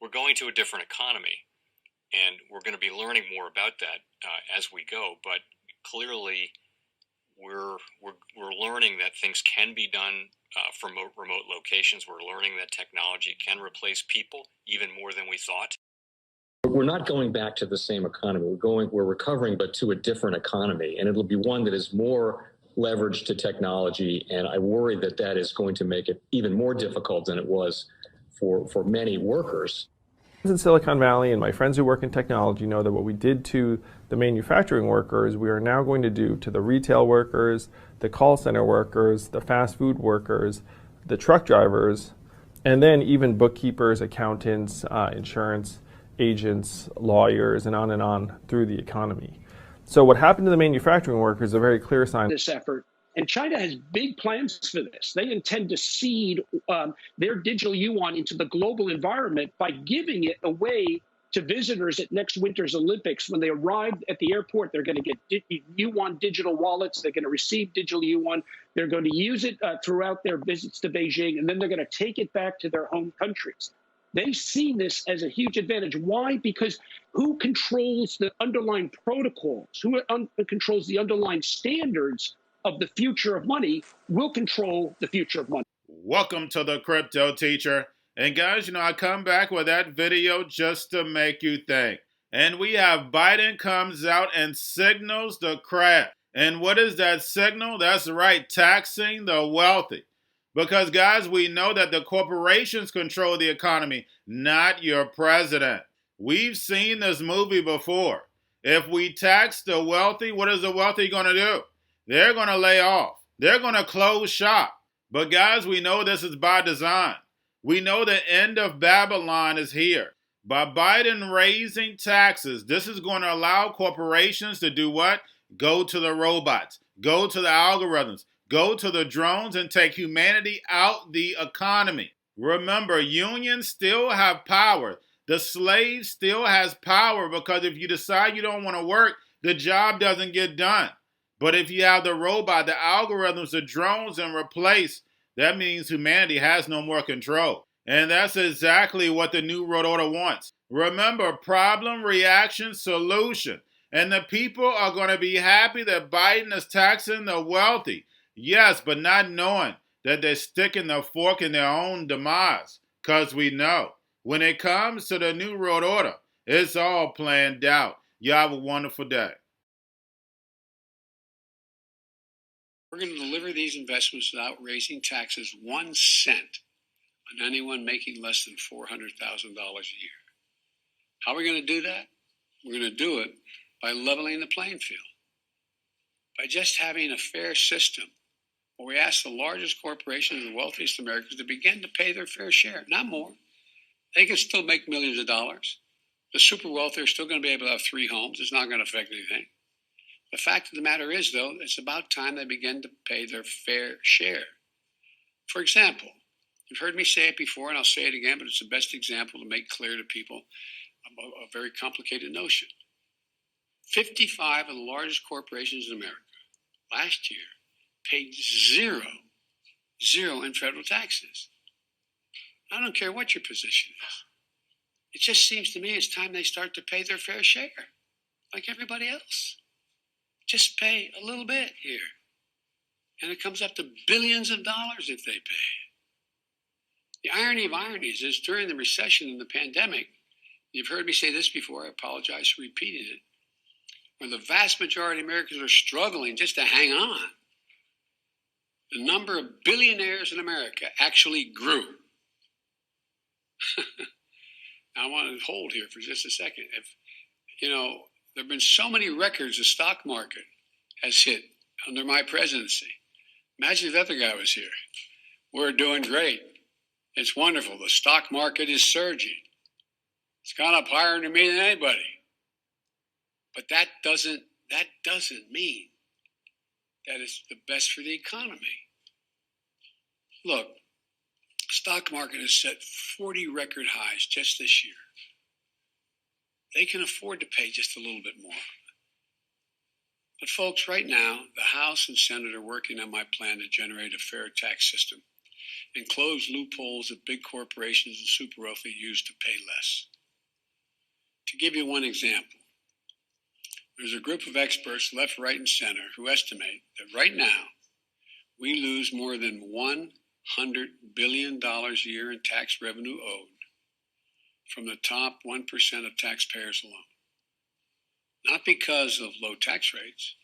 we're going to a different economy, and we're going to be learning more about that as we go. But clearly, we're learning that things can be done from remote locations. We're learning that technology can replace people even more than we thought. We're not going back to the same economy. We're recovering, but to a different economy, and it'll be one that is more leveraged to technology. And I worry that that is going to make it even more difficult than it was for many workers. In Silicon Valley, and my friends who work in technology know that what we did to the manufacturing workers, we are now going to do to the retail workers, the call center workers, the fast food workers, the truck drivers, and then even bookkeepers, accountants, insurance agents, lawyers, and on through the economy. So what happened to the manufacturing workers is a very clear sign. This effort. And China has big plans for this. They intend to seed their digital yuan into the global environment by giving it away to visitors at next winter's Olympics. When they arrive at the airport, they're going to get yuan digital wallets. They're going to receive digital yuan. They're going to use it throughout their visits to Beijing, and then they're going to take it back to their home countries. They see this as a huge advantage. Why? Because who controls the underlying protocols, who controls the underlying standards of the future of money will control the future of money. Welcome to the Crypto Teacher. And guys, I come back with that video just to make you think. And we have Biden comes out and signals the crash. And what is that signal? That's right, taxing the wealthy. Because, guys, we know that the corporations control the economy, not your president. We've seen this movie before. If we tax the wealthy, what is the wealthy going to do? They're going to lay off. They're going to close shop. But, guys, we know this is by design. We know the end of Babylon is here. By Biden raising taxes, this is going to allow corporations to do what? Go to the robots. Go to the algorithms. Go to the drones and take humanity out the economy. Remember, unions still have power. The slave still has power because if you decide you don't want to work, the job doesn't get done. But if you have the robot, the algorithms, the drones and replace, that means humanity has no more control. And that's exactly what the New World Order wants. Remember, problem, reaction, solution. And the people are going to be happy that Biden is taxing the wealthy. Yes, but not knowing that they're sticking the fork in their own demise. Because we know when it comes to the New World Order, it's all planned out. Y'all have a wonderful day. We're going to deliver these investments without raising taxes 1 cent on anyone making less than $400,000 a year. How are we going to do that? We're going to do it by leveling the playing field, by just having a fair system where we ask the largest corporations and the wealthiest Americans to begin to pay their fair share, not more. They can still make millions of dollars. The super wealthy are still going to be able to have 3 homes. It's not going to affect anything. The fact of the matter is, though, it's about time they begin to pay their fair share. For example, you've heard me say it before, and I'll say it again, but it's the best example to make clear to people a very complicated notion. 55 of the largest corporations in America last year paid zero in federal taxes. I don't care what your position is. It just seems to me it's time they start to pay their fair share, like everybody else. Just pay a little bit here. And it comes up to billions of dollars if they pay. The irony of ironies is during the recession and the pandemic, you've heard me say this before, I apologize for repeating it, when the vast majority of Americans are struggling just to hang on, the number of billionaires in America actually grew. Now, I want to hold here for just a second. There have been so many records the stock market has hit under my presidency. Imagine if the other guy was here. We're doing great. It's wonderful. The stock market is surging. It's gone up higher to me than anybody. But that doesn't mean that it's the best for the economy. Look, stock market has set 40 record highs just this year. They can afford to pay just a little bit more. But folks, right now, the House and Senate are working on my plan to generate a fair tax system and close loopholes that big corporations and super wealthy use to pay less. To give you one example, there's a group of experts, left, right, and center, who estimate that right now we lose more than $100 billion a year in tax revenue owed from the top 1% of taxpayers alone. Not because of low tax rates,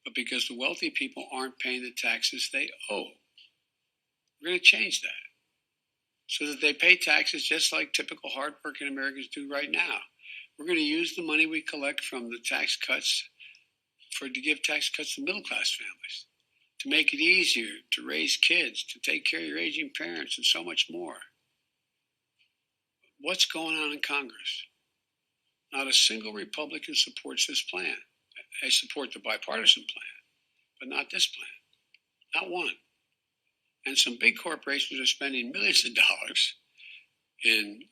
but because the wealthy people aren't paying the taxes they owe. We're going to change that so that they pay taxes just like typical hardworking Americans do right now. We're going to use the money we collect from the tax cuts to give tax cuts to middle-class families, to make it easier to raise kids, to take care of your aging parents, and so much more. What's going on in Congress? Not a single Republican supports this plan. They support the bipartisan plan, but not this plan. Not one. And some big corporations are spending millions of dollars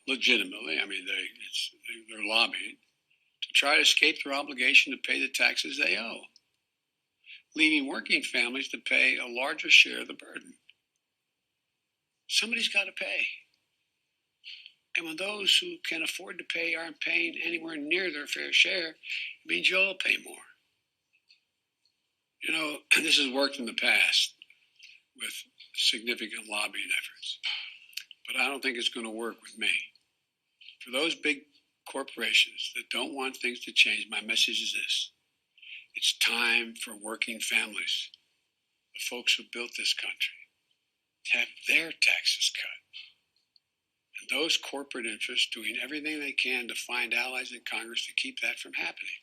legitimately, they're lobbying, to try to escape their obligation to pay the taxes they owe, leaving working families to pay a larger share of the burden. Somebody's got to pay. And when those who can afford to pay aren't paying anywhere near their fair share, it means you all pay more. You know, this has worked in the past with significant lobbying efforts, but I don't think it's going to work with me. For those big corporations that don't want things to change, my message is this. It's time for working families, the folks who built this country, to have their taxes cut. And those corporate interests doing everything they can to find allies in Congress to keep that from happening.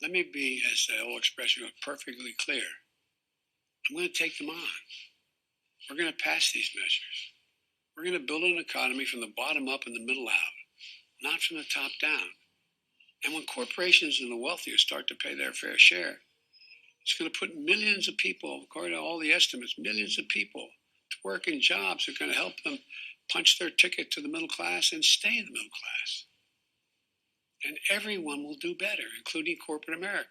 Let me be, as the old expression goes, perfectly clear. I'm going to take them on. We're going to pass these measures. We're going to build an economy from the bottom up and the middle out, not from the top down. And when corporations and the wealthy start to pay their fair share, it's going to put millions of people, according to all the estimates, millions of people to work in jobs that are going to help them punch their ticket to the middle class and stay in the middle class. And everyone will do better, including corporate America.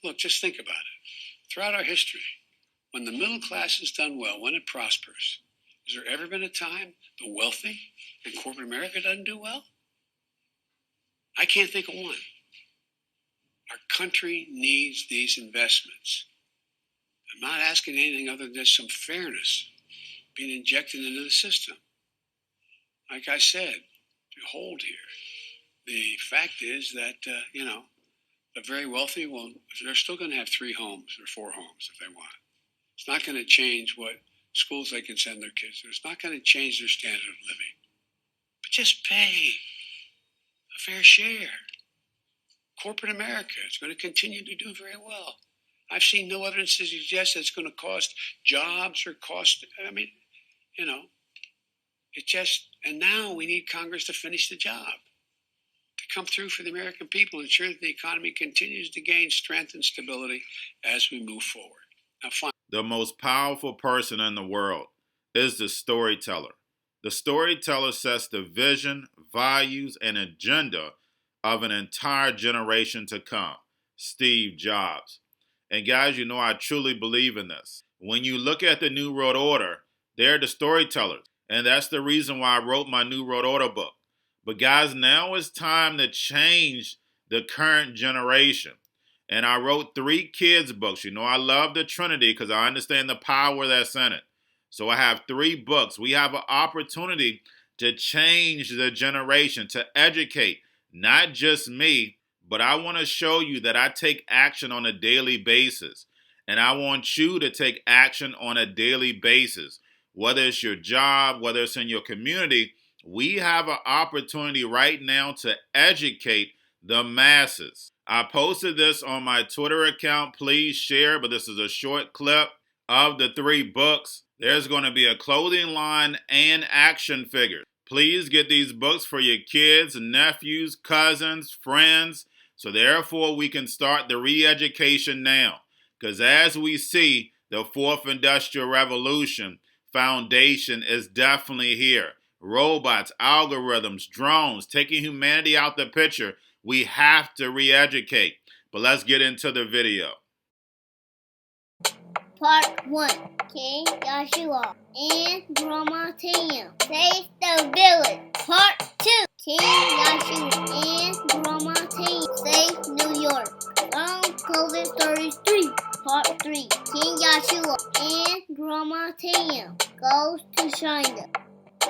Look, just think about it. Throughout our history, when the middle class has done well, when it prospers, has there ever been a time the wealthy and corporate America doesn't do well? I can't think of one. Our country needs these investments. I'm not asking anything other than some fairness being injected into the system. Like I said, to hold here, the fact is that, the very wealthy, they're still going to have 3 homes or 4 homes if they want. It's not going to change what schools they can send their kids to. It's not going to change their standard of living. But just pay a fair share. Corporate America is going to continue to do very well. I've seen no evidence to suggest that it's going to cost jobs or cost, and now we need Congress to finish the job, to come through for the American people, ensure that the economy continues to gain strength and stability as we move forward. Now, the most powerful person in the world is the storyteller. The storyteller sets the vision, values, and agenda of an entire generation to come. Steve Jobs. And guys, I truly believe in this. When you look at the New World Order, they're the storytellers. And that's the reason why I wrote my New World Order book. But guys, now it's time to change the current generation. And I wrote 3 kids' books. I love the Trinity because I understand the power that's in it. So I have 3 books. We have an opportunity to change the generation, to educate, not just me, but I want to show you that I take action on a daily basis. And I want you to take action on a daily basis. Whether it's your job, whether it's in your community, we have an opportunity right now to educate the masses. I posted this on my Twitter account. Please share, but this is a short clip of the 3 books. There's going to be a clothing line and action figures. Please get these books for your kids, nephews, cousins, friends, so therefore we can start the re-education now. Because as we see, the 4th Industrial Revolution foundation is definitely here. Robots, algorithms, drones, taking humanity out the picture. We have to re-educate. But let's get into the video. Part 1. King Joshua. and Grandma Tam. Save the Village, Part 2. King Yahshua and Grandma Tam save New York. Long COVID 33, Part 3. King Yahshua and Grandma Tam goes to China.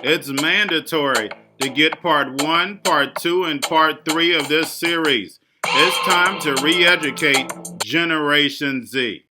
It's mandatory to get Part 1, Part 2, and Part 3 of this series. It's time to re-educate Generation Z.